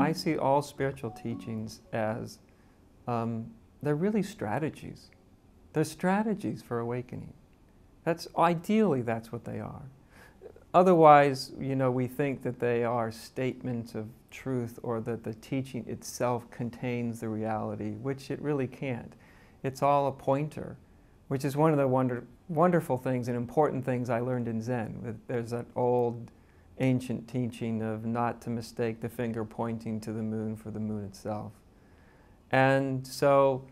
I see all spiritual teachings as, they're really strategies. They're strategies for awakening. Ideally, that's what they are. Otherwise, we think that they are statements of truth, or that the teaching itself contains the reality, which it really can't. It's all a pointer, which is one of the wonderful things and important things I learned in Zen. There's that old ancient teaching of not to mistake the finger pointing to the moon for the moon itself. And so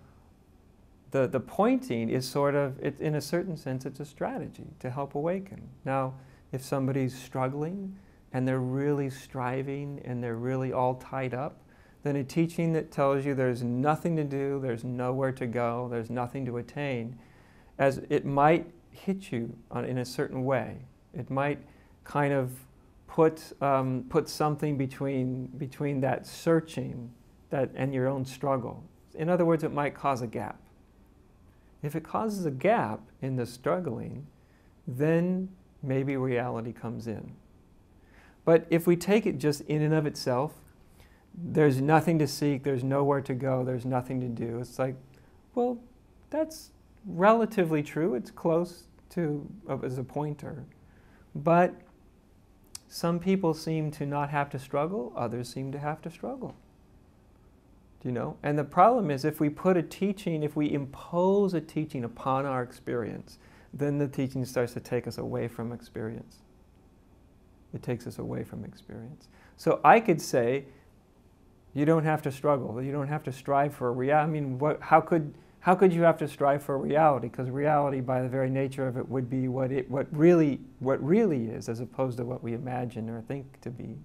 the pointing is sort of, in a certain sense, it's a strategy to help awaken. Now, if somebody's struggling and they're really striving and they're really all tied up, then a teaching that tells you there's nothing to do, there's nowhere to go, there's nothing to attain, as it might hit you in a certain way. It might kind of put something between that searching and your own struggle. In other words, it might cause a gap. If it causes a gap in the struggling, then maybe reality comes in. But if we take it just in and of itself, there's nothing to seek, there's nowhere to go, there's nothing to do. It's like, well, that's relatively true. It's close to as a pointer. But some people seem to not have to struggle, others seem to have to struggle. Do you know? And the problem is, if we put a teaching, if we impose a teaching upon our experience, then the teaching starts to take us away from experience. It takes us away from experience. So I could say, you don't have to struggle. You don't have to strive for a reality. I mean, how could you have to strive for a reality? Because reality, by the very nature of it, would be what really is, as opposed to what we imagine or think to be.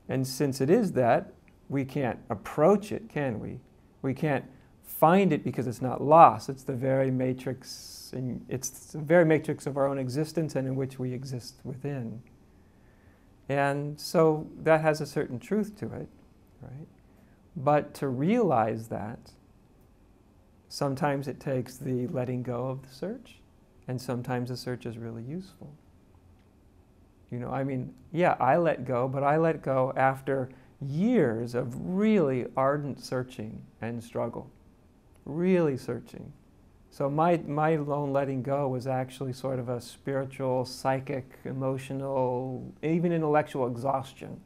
And since it is that, we can't approach it, can we? We can't find it because it's not lost. It's the very matrix. And it's the very matrix of our own existence, and in which we exist within. And so that has a certain truth to it, right? But to realize that, sometimes it takes the letting go of the search, and sometimes the search is really useful. I mean, yeah, I let go, but I let go after years of really ardent searching and struggle, really searching. So my lone letting go was actually sort of a spiritual, psychic, emotional, even intellectual exhaustion.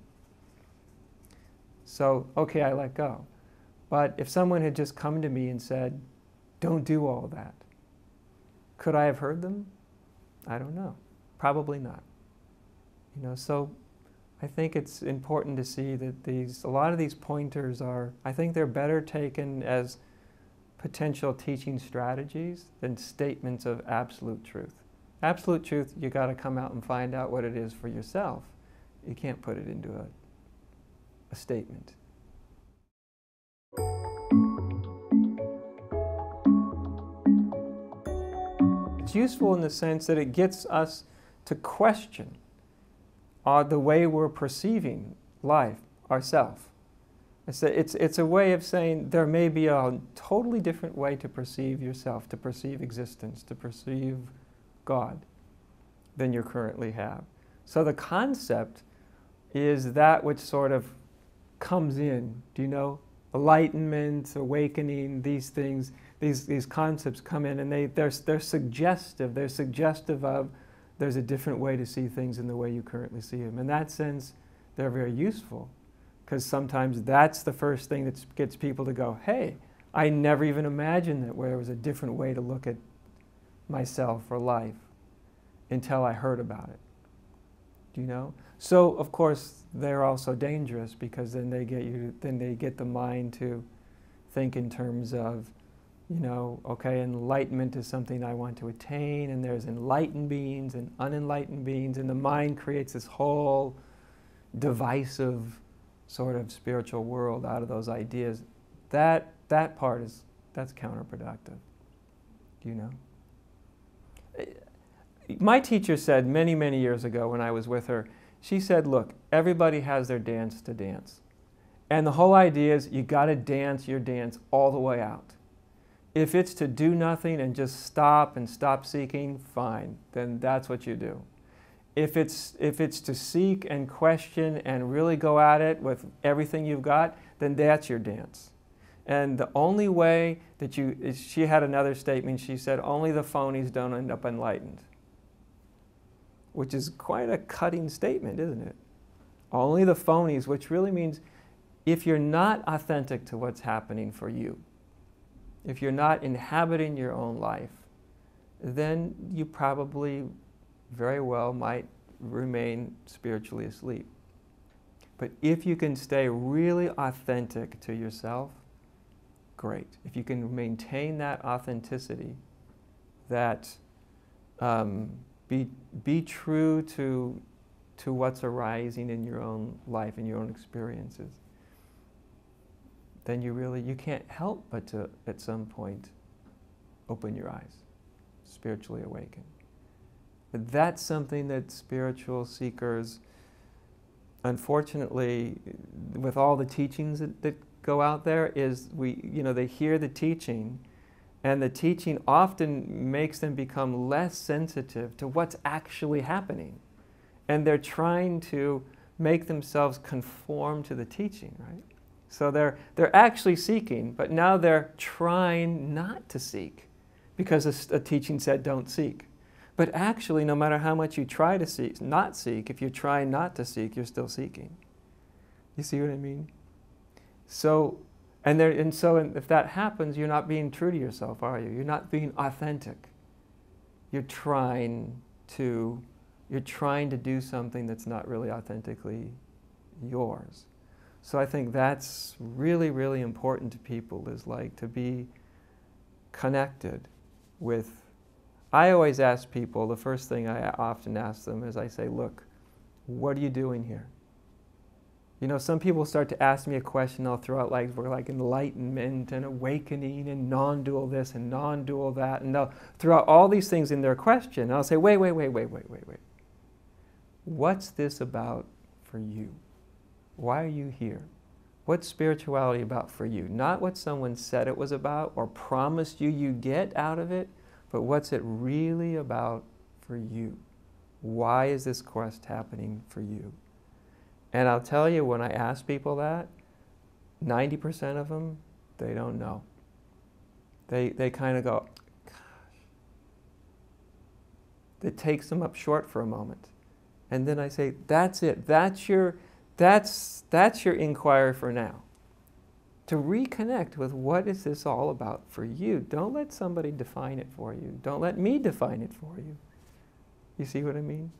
So, okay, I let go. But if someone had just come to me and said, don't do all that, could I have heard them? I don't know. Probably not. So I think it's important to see that a lot of these pointers I think they're better taken as potential teaching strategies than statements of absolute truth. Absolute truth, you got to come out and find out what it is for yourself. You can't put it into a statement. It's useful in the sense that it gets us to question the way we're perceiving life, ourselves. It's a way of saying there may be a totally different way to perceive yourself, to perceive existence, to perceive God than you currently have. So the concept is that which sort of comes in, do you know? Enlightenment, awakening, these things, these concepts come in, and they're suggestive. They're suggestive of there's a different way to see things than the way you currently see them. In that sense, they're very useful. Because sometimes that's the first thing that gets people to go, hey, I never even imagined that there was a different way to look at myself or life until I heard about it. Do you know? So, of course, they're also dangerous, because then they get the mind to think in terms of, okay, enlightenment is something I want to attain, and there's enlightened beings and unenlightened beings, and the mind creates this whole divisive sort of spiritual world out of those ideas. That part that's counterproductive. Do you know? My teacher said many, many years ago when I was with her, she said, look, everybody has their dance to dance. And the whole idea is you got to dance your dance all the way out. If it's to do nothing and just stop seeking, fine, then that's what you do. if it's to seek and question and really go at it with everything you've got, then that's your dance. And the only way that she had another statement, she said, only the phonies don't end up enlightened. Which is quite a cutting statement, isn't it? Only the phonies, which really means if you're not authentic to what's happening for you, if you're not inhabiting your own life, then you probably very well might remain spiritually asleep. But if you can stay really authentic to yourself, great. If you can maintain that authenticity, that be true to what's arising in your own life, in your own experiences, then you can't help but to, at some point, open your eyes, spiritually awaken. But that's something that spiritual seekers, unfortunately, with all the teachings that go out there, is they hear the teaching, and the teaching often makes them become less sensitive to what's actually happening. And they're trying to make themselves conform to the teaching, right? So they're actually seeking, but now they're trying not to seek because a teaching said don't seek. But actually, no matter how much you try to not seek, if you're trying not to seek, you're still seeking. You see what I mean? So if that happens, you're not being true to yourself, are you? You're not being authentic. You're trying to do something that's not really authentically yours. So I think that's really, really important to people, is like to be connected with. I always ask people, the first thing I often ask them is I say, look, what are you doing here? You know, some people start to ask me a question, they'll throw out we're like enlightenment and awakening and non-dual this and non-dual that, and they'll throw out all these things in their question. And I'll say, wait. What's this about for you? Why are you here? What's spirituality about for you? Not what someone said it was about or promised you get out of it, but what's it really about for you? Why is this quest happening for you? And I'll tell you, when I ask people that, 90% of them, they don't know. They kind of go, gosh. It takes them up short for a moment. And then I say, that's it. That's your inquiry for now. To reconnect with what is this all about for you. Don't let somebody define it for you. Don't let me define it for you. You see what I mean?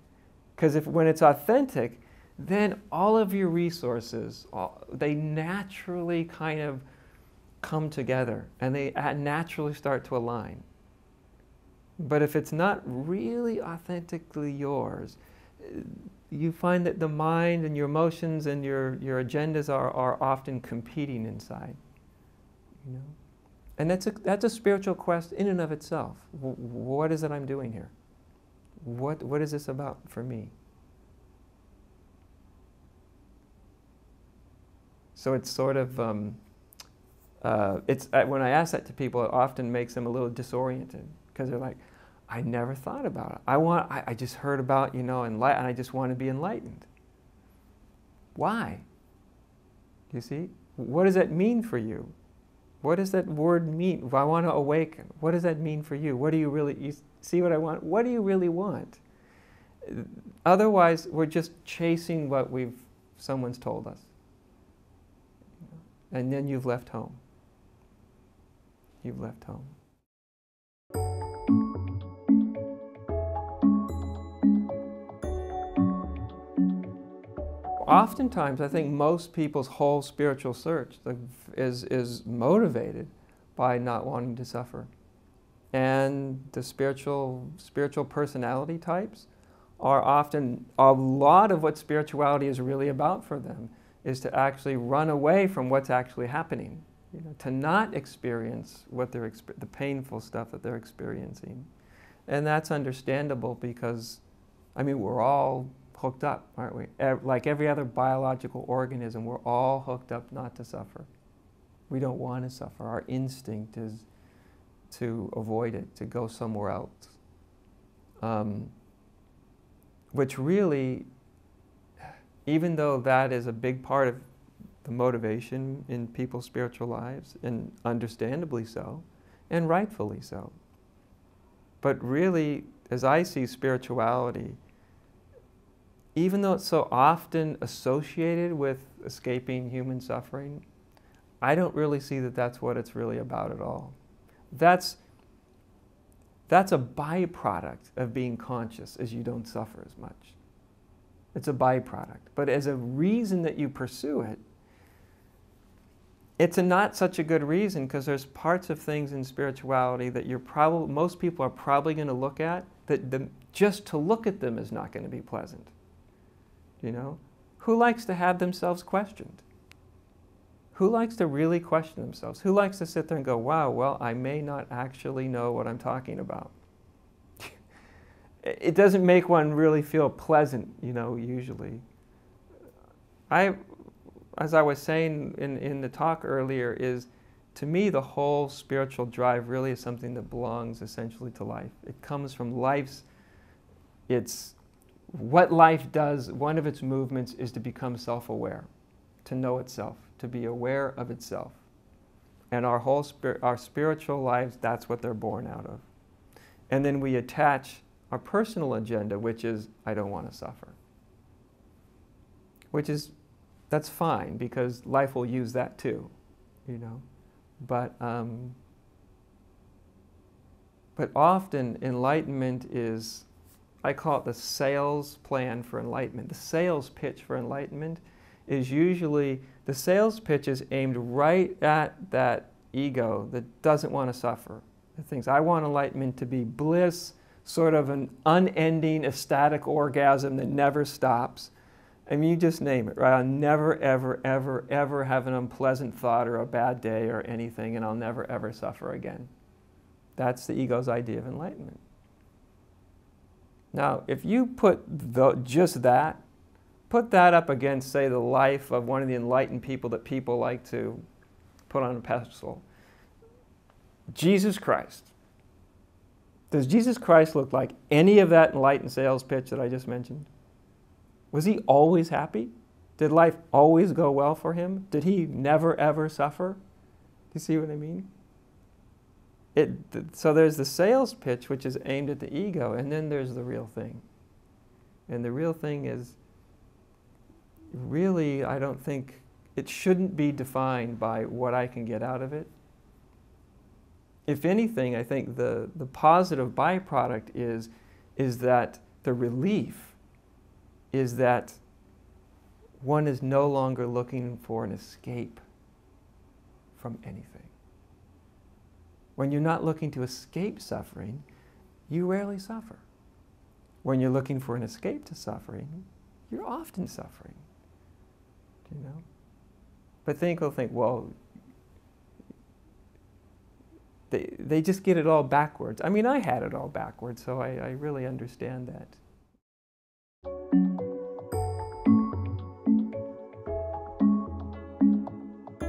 Because when it's authentic, then all of your resources, they naturally kind of come together and they naturally start to align. But if it's not really authentically yours, you find that the mind and your emotions and your agendas are often competing inside. You know? And that's a spiritual quest in and of itself. What is it I'm doing here? What is this about for me? So it's sort of, when I ask that to people, it often makes them a little disoriented, because they're like, I never thought about it. I just heard about, and I just want to be enlightened. Why? Do you see? What does that mean for you? What does that word mean? I want to awaken. What does that mean for you? What do you really, you see what I want? What do you really want? Otherwise, we're just chasing what someone's told us. And then you've left home. You've left home. Oftentimes, I think most people's whole spiritual search is motivated by not wanting to suffer. And the spiritual personality types are often, a lot of what spirituality is really about for them is to actually run away from what's actually happening, to not experience the painful stuff that they're experiencing. And that's understandable because, we're all hooked up, aren't we? Like every other biological organism, we're all hooked up not to suffer. We don't want to suffer. Our instinct is to avoid it, to go somewhere else. which really, even though that is a big part of the motivation in people's spiritual lives, and understandably so, and rightfully so. But really, as I see spirituality, even though it's so often associated with escaping human suffering, I don't really see that that's what it's really about at all. That's a byproduct of being conscious, as you don't suffer as much. It's a byproduct. But as a reason that you pursue it, it's not such a good reason, because there's parts of things in spirituality that most people are probably going to look at, that just to look at them is not going to be pleasant. You know? Who likes to have themselves questioned? Who likes to really question themselves? Who likes to sit there and go, wow, well, I may not actually know what I'm talking about? It doesn't make one really feel pleasant, you know, usually. As I was saying in the talk earlier, is to me the whole spiritual drive really is something that belongs essentially to life. It comes from it's what life does. One of its movements is to become self-aware, to know itself, to be aware of itself. And our spiritual lives, that's what they're born out of. And then we attach our personal agenda, which is, I don't want to suffer. That's fine, because life will use that too, you know. But often enlightenment is, I call it the sales plan for enlightenment. The sales pitch for enlightenment is usually, the sales pitch is aimed right at that ego that doesn't want to suffer. It thinks, I want enlightenment to be bliss, sort of an unending ecstatic orgasm that never stops. I mean, you just name it, right? I'll never, ever, ever, ever have an unpleasant thought or a bad day or anything, and I'll never, ever suffer again. That's the ego's idea of enlightenment. Now, if you put just that, put that up against, say, the life of one of the enlightened people that people like to put on a pedestal, Jesus Christ. Does Jesus Christ look like any of that enlightened sales pitch that I just mentioned? Was he always happy? Did life always go well for him? Did he never, ever suffer? Do you see what I mean? So there's the sales pitch, which is aimed at the ego, and then there's the real thing. And the real thing is, really, I don't think, it shouldn't be defined by what I can get out of it. If anything, I think the positive byproduct is that the relief is that one is no longer looking for an escape from anything. When you're not looking to escape suffering, you rarely suffer. When you're looking for an escape to suffering, you're often suffering. Do you know? But they'll think, well, they just get it all backwards. I mean, I had it all backwards, so I really understand that.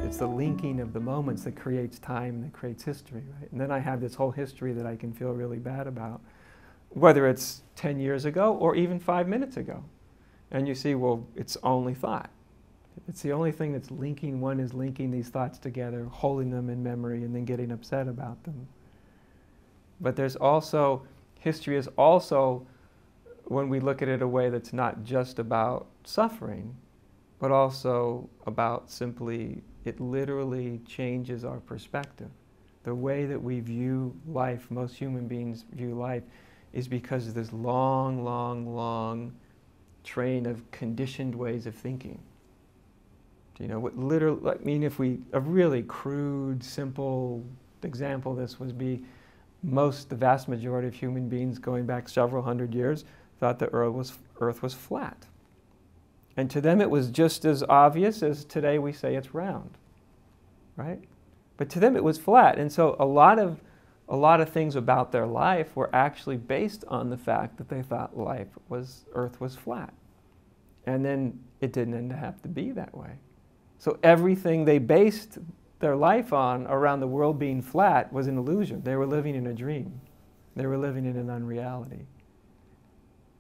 It's the linking of the moments that creates time, that creates history, right? And then I have this whole history that I can feel really bad about, whether it's 10 years ago or even 5 minutes ago. And you see, well, it's only thought. It's the only thing that's linking, one is linking these thoughts together, holding them in memory, and then getting upset about them. But there's also, history is also, when we look at it a way that's not just about suffering, but also about simply, it literally changes our perspective. The way that we view life, most human beings view life, is because of this long, long, long train of conditioned ways of thinking. You know, what literally, I mean, a really crude, simple example of this would be the vast majority of human beings going back several hundred years thought the earth was flat. And to them it was just as obvious as today we say it's round, right? But to them it was flat. And so a lot of things about their life were actually based on the fact that they thought earth was flat. And then it didn't have to be that way. So everything they based their life on around the world being flat was an illusion. They were living in a dream. They were living in an unreality.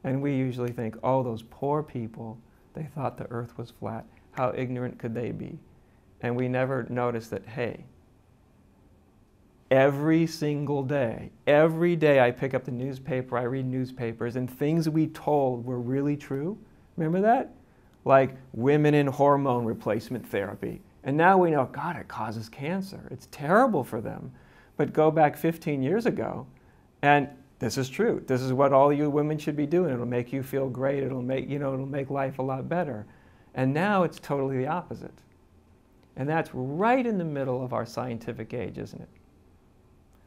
And we usually think, oh, those poor people, they thought the earth was flat. How ignorant could they be? And we never notice that, hey, every single day, every day I pick up the newspaper, I read newspapers, and things we told were really true. Remember that? Like women in hormone replacement therapy. And now we know, God, it causes cancer. It's terrible for them. But go back 15 years ago, and this is true. This is what all you women should be doing. It'll make you feel great. It'll make, it'll make life a lot better. And now it's totally the opposite. And that's right in the middle of our scientific age, isn't it?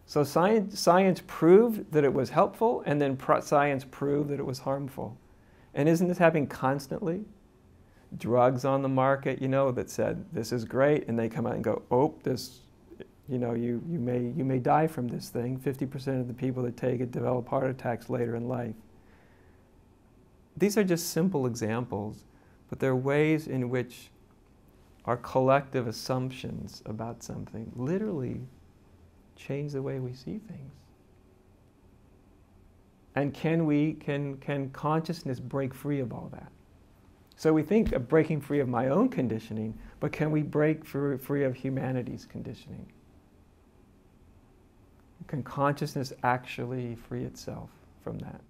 So science proved that it was helpful, and then science proved that it was harmful. And isn't this happening constantly? Drugs on the market, that said, this is great, and they come out and go, oh, this, you may die from this thing. 50% of the people that take it develop heart attacks later in life. These are just simple examples, but they're ways in which our collective assumptions about something literally change the way we see things. And can consciousness break free of all that? So we think of breaking free of my own conditioning, but can we break free of humanity's conditioning? Can consciousness actually free itself from that?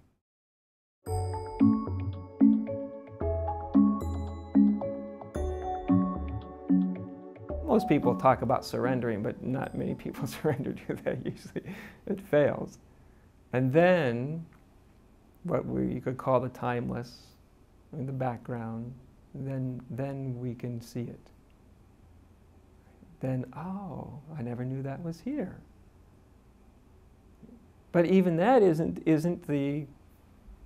Most people talk about surrendering, but not many people surrender to that usually. It fails. And then, what you could call the timeless, in the background, then we can see it. Then, oh, I never knew that was here. But even that isn't the,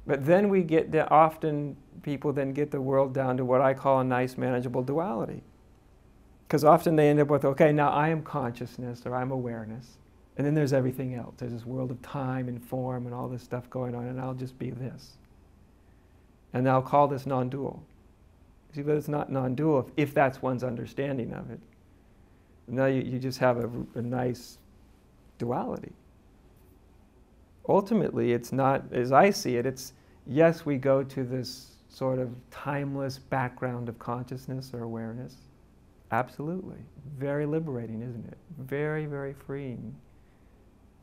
but then we get, often people then get the world down to what I call a nice manageable duality. Because often they end up with, okay, now I am consciousness, or I'm awareness, and then there's everything else. There's this world of time and form and all this stuff going on, and I'll just be this. And I'll call this non-dual. See, but it's not non-dual if that's one's understanding of it. Now you just have a nice duality. Ultimately, it's not, as I see it, it's, yes, we go to this sort of timeless background of consciousness or awareness. Absolutely. Very liberating, isn't it? Very, very freeing.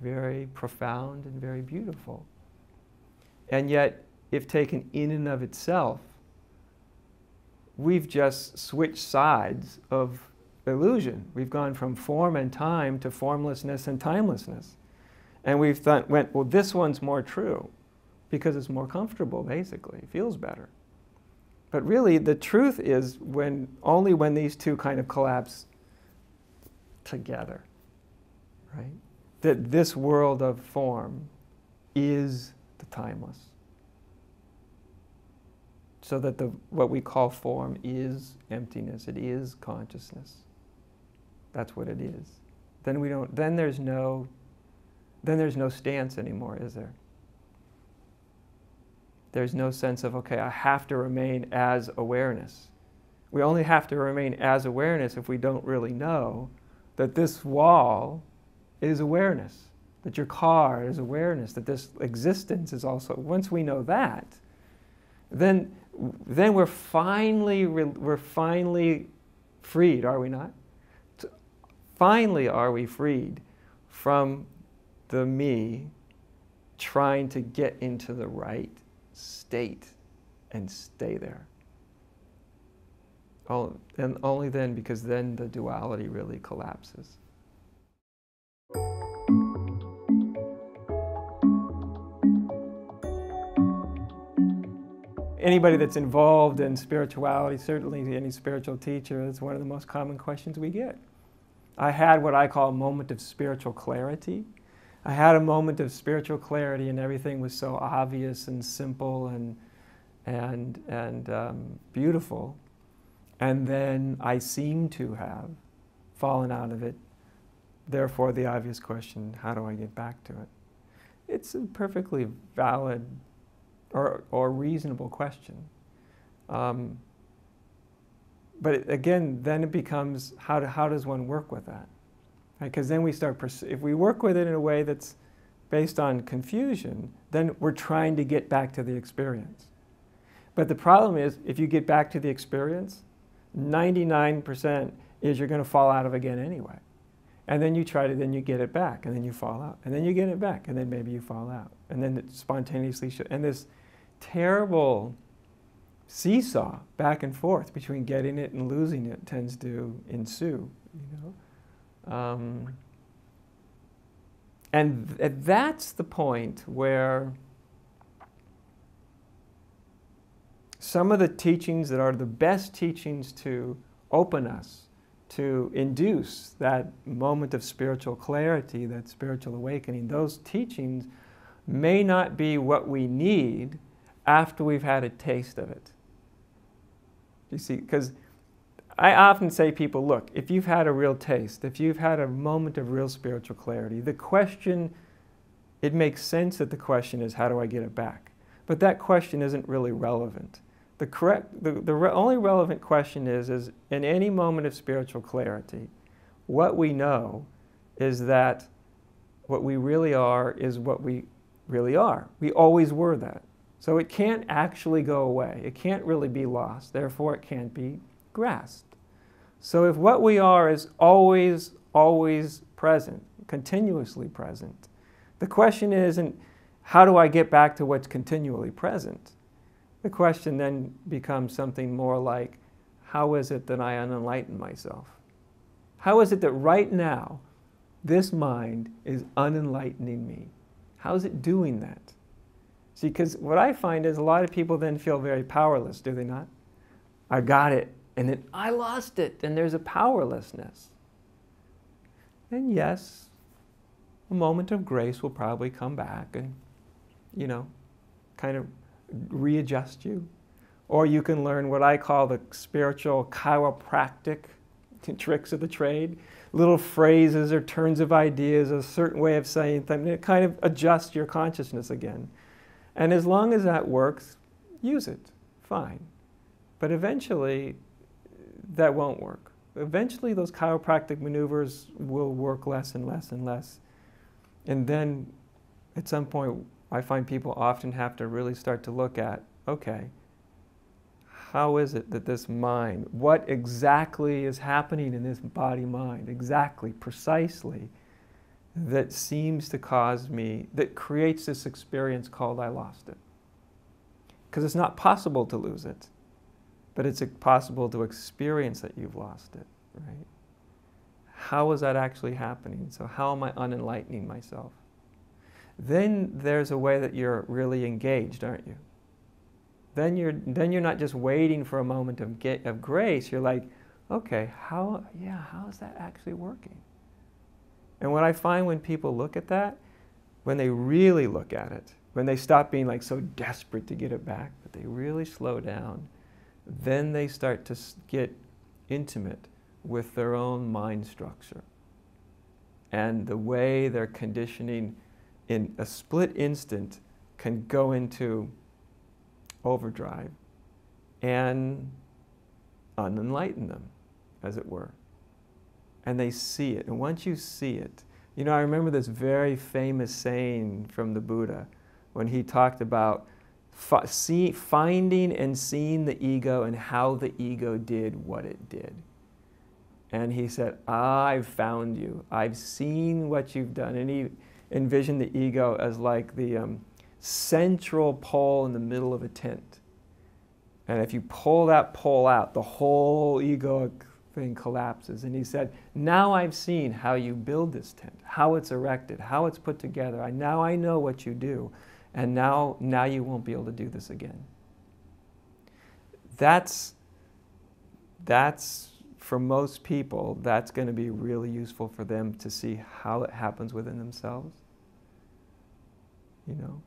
Very profound and very beautiful. And yet, if taken in and of itself, we've just switched sides of illusion. We've gone from form and time to formlessness and timelessness. And we've went, well, this one's more true because it's more comfortable, basically. It feels better. But really, the truth is only when these two kind of collapse together, right? That this world of form is the timeless. So that what we call form is emptiness. It is consciousness. That's what it is. Then there's no stance anymore, is there? There's no sense of, okay, I have to remain as awareness. We only have to remain as awareness if we don't really know that this wall is awareness, that your car is awareness, that this existence is also. Once we know that, then we're finally freed, are we not? Finally are we freed from the me trying to get into the right state and stay there. And only then, because then the duality really collapses. Anybody that's involved in spirituality, certainly any spiritual teacher, it's one of the most common questions we get. I had what I call a moment of spiritual clarity. I had a moment of spiritual clarity, and everything was so obvious and simple and beautiful. And then I seem to have fallen out of it. Therefore, the obvious question, how do I get back to it? It's a perfectly valid or reasonable question. But again, then it becomes, how does one work with that? Because then we start, if we work with it in a way that's based on confusion, then we're trying to get back to the experience. But the problem is, if you get back to the experience, 99% is you're going to fall out of again anyway. And then you try to, then you get it back, and then you fall out. And then you get it back, and then maybe you fall out. And then it spontaneously, and this terrible seesaw back and forth between getting it and losing it tends to ensue, you know. And that's the point where some of the teachings that are the best teachings to open us, to induce that moment of spiritual clarity, that spiritual awakening, those teachings may not be what we need after we've had a taste of it. You see, because I often say to people, look, if you've had a real taste, if you've had a moment of real spiritual clarity, the question, it makes sense that the question is, how do I get it back? But that question isn't really relevant. The only relevant question is in any moment of spiritual clarity, what we know is that what we really are is what we really are. We always were that. So it can't actually go away. It can't really be lost. Therefore, it can't be grasped. So if what we are is always, always present, continuously present, the question isn't, how do I get back to what's continually present? The question then becomes something more like, how is it that I unenlighten myself? How is it that right now, this mind is unenlightening me? How is it doing that? See, because what I find is a lot of people then feel very powerless, do they not? I got it, and then I lost it, and there's a powerlessness. And yes, a moment of grace will probably come back and, you know, kind of readjust you. Or you can learn what I call the spiritual chiropractic tricks of the trade. Little phrases or turns of ideas, a certain way of saying things, it kind of adjusts your consciousness again. And as long as that works, use it, fine. But eventually, that won't work. Eventually, those chiropractic maneuvers will work less and less and less. And then, at some point, I find people often have to really start to look at, okay, how is it that this mind, what exactly is happening in this body-mind, exactly, precisely, that seems to cause me, that creates this experience called I lost it? Because it's not possible to lose it, but it's possible to experience that you've lost it, right? How is that actually happening? So how am I unenlightening myself? Then there's a way that you're really engaged, aren't you? Then you're not just waiting for a moment of grace. You're like, okay, how is that actually working? And what I find when people look at that, when they really look at it, when they stop being like so desperate to get it back, but they really slow down, then they start to get intimate with their own mind structure and the way their conditioning in a split instant can go into overdrive and unenlighten them, as it were. And they see it. And once you see it, you know, I remember this very famous saying from the Buddha when he talked about finding and seeing the ego and how the ego did what it did. And he said, I've found you. I've seen what you've done. And he envisioned the ego as like the central pole in the middle of a tent. And if you pull that pole out, the whole egoic thing collapses. And he said, now I've seen how you build this tent, how it's erected, how it's put together. Now I know what you do. And now you won't be able to do this again. That's for most people, that's going to be really useful for them to see how it happens within themselves. You know?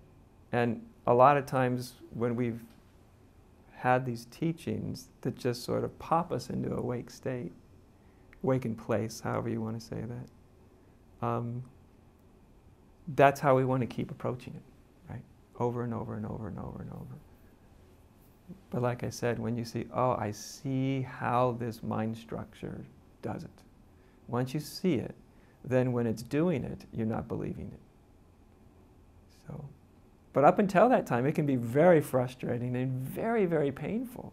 And a lot of times when we've had these teachings that just sort of pop us into a awake state, awakened place, however you want to say that, that's how we want to keep approaching it, right? Over and over and over and over and over. But like I said, when you see, oh, I see how this mind structure does it. Once you see it, then when it's doing it, you're not believing it. So, but up until that time, it can be very frustrating and very, very painful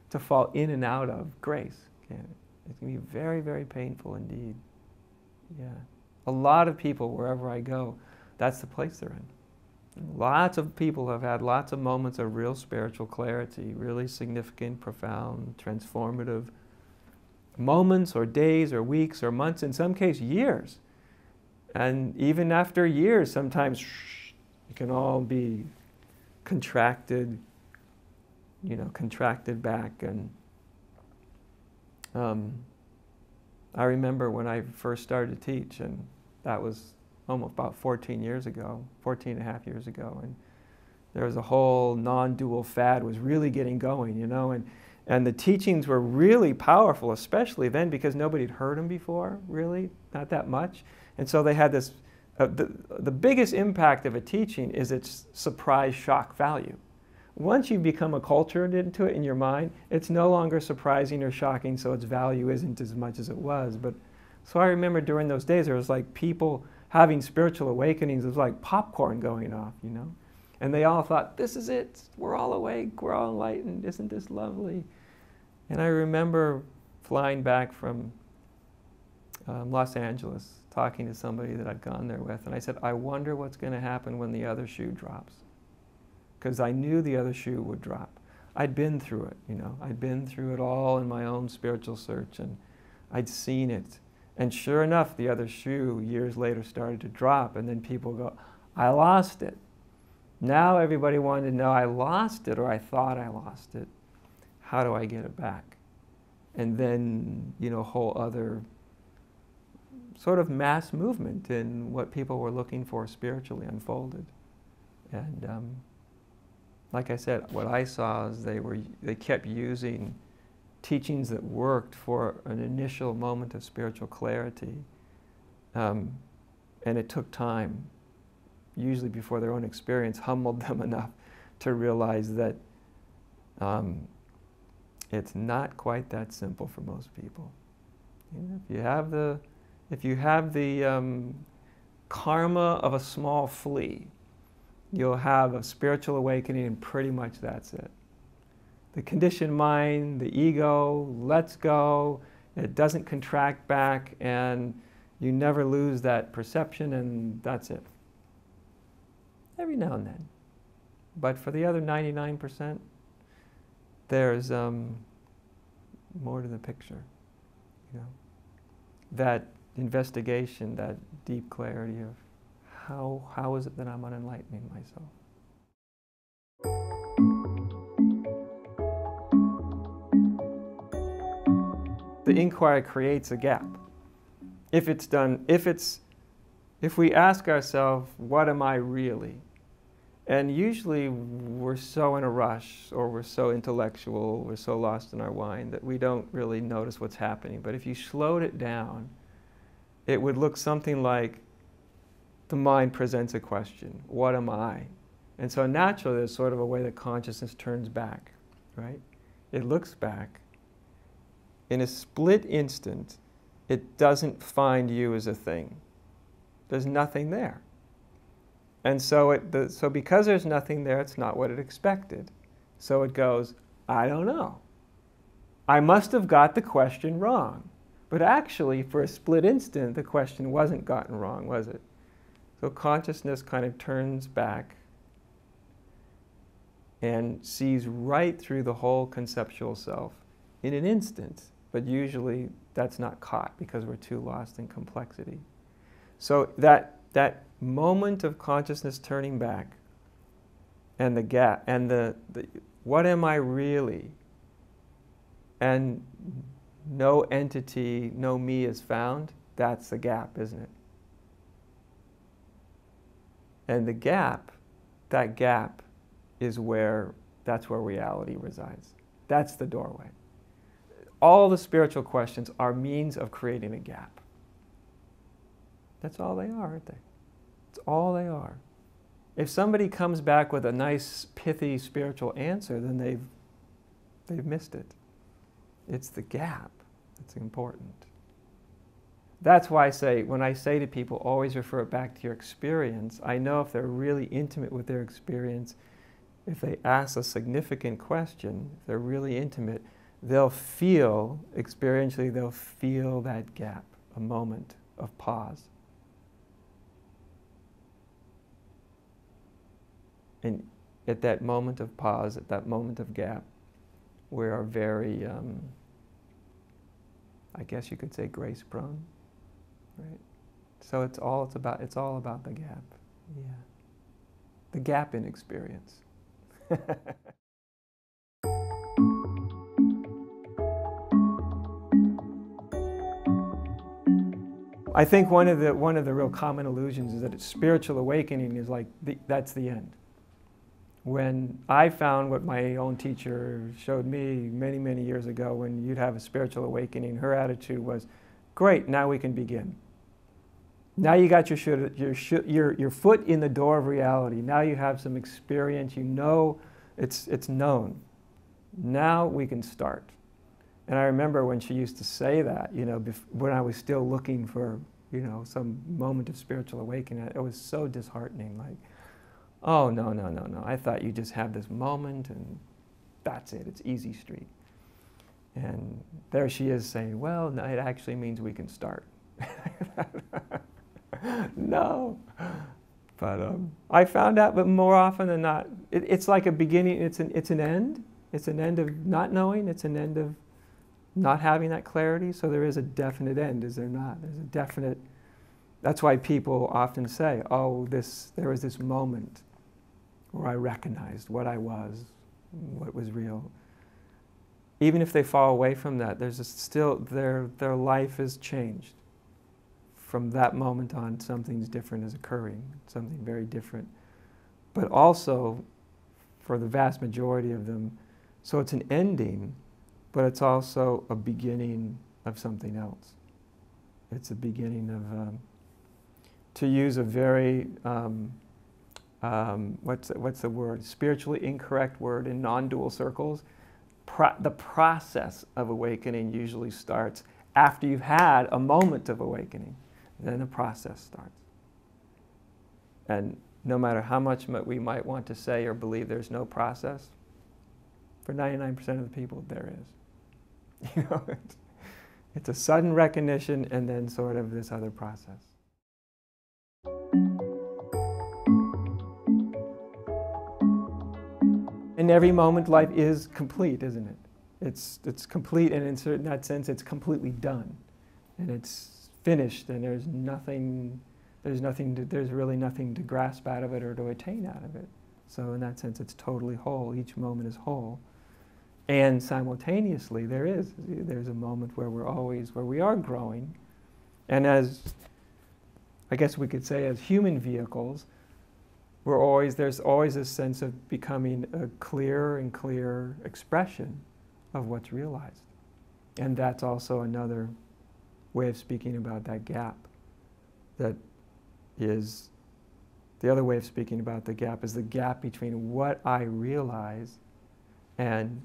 to fall in and out of grace. It can be very, very painful indeed. Yeah. A lot of people, wherever I go, that's the place they're in. Lots of people have had lots of moments of real spiritual clarity, really significant, profound, transformative moments or days or weeks or months, in some cases years. And even after years, sometimes it can all be contracted, contracted back. And I remember when I first started to teach, and that was almost about 14 and a half years ago, and there was a whole non-dual fad was really getting going, and the teachings were really powerful, especially then because nobody had heard them before, really, not that much. And so they had this, the biggest impact of a teaching is its surprise shock value. Once you become acculturated into it in your mind, it's no longer surprising or shocking, so its value isn't as much as it was. But so I remember during those days, there was like people having spiritual awakenings. It was like popcorn going off, And they all thought, this is it. We're all awake. We're all enlightened. Isn't this lovely? And I remember flying back from Los Angeles, talking to somebody that I'd gone there with. And I said, I wonder what's going to happen when the other shoe drops. Because I knew the other shoe would drop. I'd been through it, I'd been through it all in my own spiritual search, and I'd seen it. And sure enough, the other shoe years later started to drop, and then people go, I lost it. Now everybody wanted to know, I lost it, or I thought I lost it. How do I get it back? And then, whole other sort of mass movement in what people were looking for spiritually unfolded. And like I said, what I saw is they kept using teachings that worked for an initial moment of spiritual clarity. And it took time, usually before their own experience humbled them enough to realize that it's not quite that simple for most people. If you have the karma of a small flea, you'll have a spiritual awakening, and pretty much that's it. The conditioned mind, the ego, lets go, it doesn't contract back, and you never lose that perception, and that's it. Every now and then. But for the other 99%, there's more to the picture. That investigation, that deep clarity of how is it that I'm unenlightening myself? The inquiry creates a gap. If we ask ourselves, what am I really? And usually we're so in a rush, or we're so intellectual, we're so lost in our mind that we don't really notice what's happening. But if you slowed it down, it would look something like the mind presents a question, what am I? And so naturally there's sort of a way that consciousness turns back, right? It looks back. In a split instant, it doesn't find you as a thing. There's nothing there. And so, so because there's nothing there, it's not what it expected. So it goes, I don't know. I must have got the question wrong. But actually, for a split instant, the question wasn't gotten wrong, was it? So consciousness kind of turns back and sees right through the whole conceptual self in an instant. But usually that's not caught because we're too lost in complexity. So that moment of consciousness turning back and the gap and the what am I really? And no entity, no me is found, that's the gap, isn't it? And the gap, that gap is that's where reality resides. That's the doorway. All the spiritual questions are means of creating a gap. That's all they are, aren't they? It's all they are. If somebody comes back with a nice, pithy spiritual answer, then they've missed it. It's the gap that's important. That's why I say, when I say to people, always refer it back to your experience, I know if they're really intimate with their experience, if they ask a significant question, if they're really intimate, they'll feel, experientially, they'll feel that gap, a moment of pause. And at that moment of pause, at that moment of gap, we are very, I guess you could say, grace-prone, right? So it's all about the gap, yeah. The gap in experience. I think one of the real common illusions is that spiritual awakening is like that's the end. When I found what my own teacher showed me many, many years ago, when you'd have a spiritual awakening, her attitude was, "Great, now we can begin. Now you got your foot in the door of reality. Now you have some experience. You know, it's known. Now we can start." And I remember when she used to say that, you know, when I was still looking for, you know, some moment of spiritual awakening, it was so disheartening. Like, oh, no, no, no, no. I thought you just have this moment and that's it. It's easy street. And there she is saying, well, no, it actually means we can start. No. But I found out, but more often than not, it's like a beginning, it's an end. It's an end of not knowing. It's an end of not having that clarity. So there is a definite end, is there not? There's a definite, that's why people often say, oh, there was this moment where I recognized what I was, what was real. Even if they fall away from that, there's still, their life is changed. From that moment on, something's different is occurring, something very different. But also, for the vast majority of them, so it's an ending, but it's also a beginning of something else. It's a beginning of, to use a very, what's the word? Spiritually incorrect word in non-dual circles. The process of awakening usually starts after you've had a moment of awakening. Then the process starts. And no matter how much we might want to say or believe there's no process, for 99% of the people, there is. You know, it's a sudden recognition and then sort of this other process. In every moment, life is complete, isn't it? It's complete, and in that sense, it's completely done, and it's finished, and there's really nothing to grasp out of it or to attain out of it. So in that sense, it's totally whole. Each moment is whole. And simultaneously, there's a moment where we are growing. And as, I guess we could say, as human vehicles, there's always a sense of becoming a clearer and clearer expression of what's realized. And that's also another way of speaking about that gap. That is, the other way of speaking about the gap is the gap between what I realize and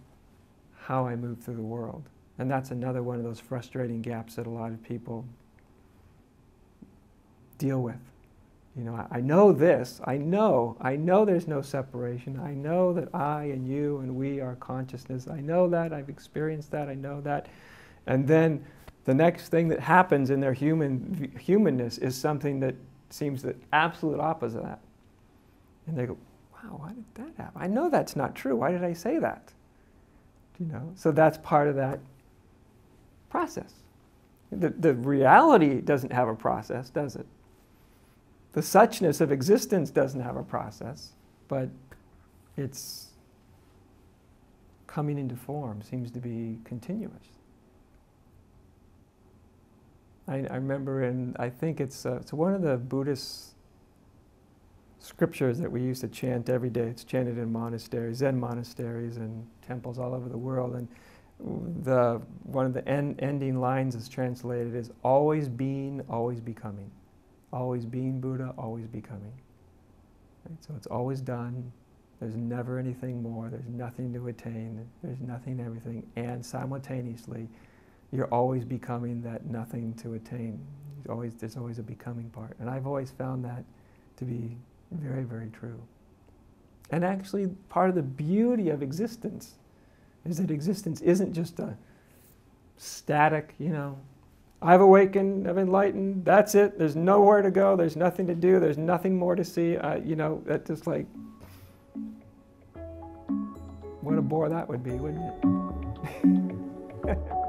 how I move through the world. And that's another one of those frustrating gaps that a lot of people deal with. You know, I know this, I know there's no separation. I know that I and you and we are consciousness. I know that, I've experienced that, I know that. And then the next thing that happens in their humanness is something that seems the absolute opposite of that. And they go, wow, why did that happen? I know that's not true. Why did I say that? You know, so that's part of that process. The reality doesn't have a process, does it? The suchness of existence doesn't have a process, but its coming into form seems to be continuous. I remember I think it's one of the Buddhist scriptures that we used to chant every day. It's chanted in monasteries, Zen monasteries and temples all over the world. And one of the ending lines is translated as always being, always becoming. Always being Buddha, always becoming. Right? So it's always done. There's never anything more. There's nothing to attain. There's nothing, everything. And simultaneously, you're always becoming that nothing to attain. there's always a becoming part. And I've always found that to be very, very true. And actually, part of the beauty of existence is that existence isn't just a static, I've awakened, I've enlightened, that's it, there's nowhere to go, there's nothing to do, there's nothing more to see, that's just like, what a bore that would be, wouldn't it?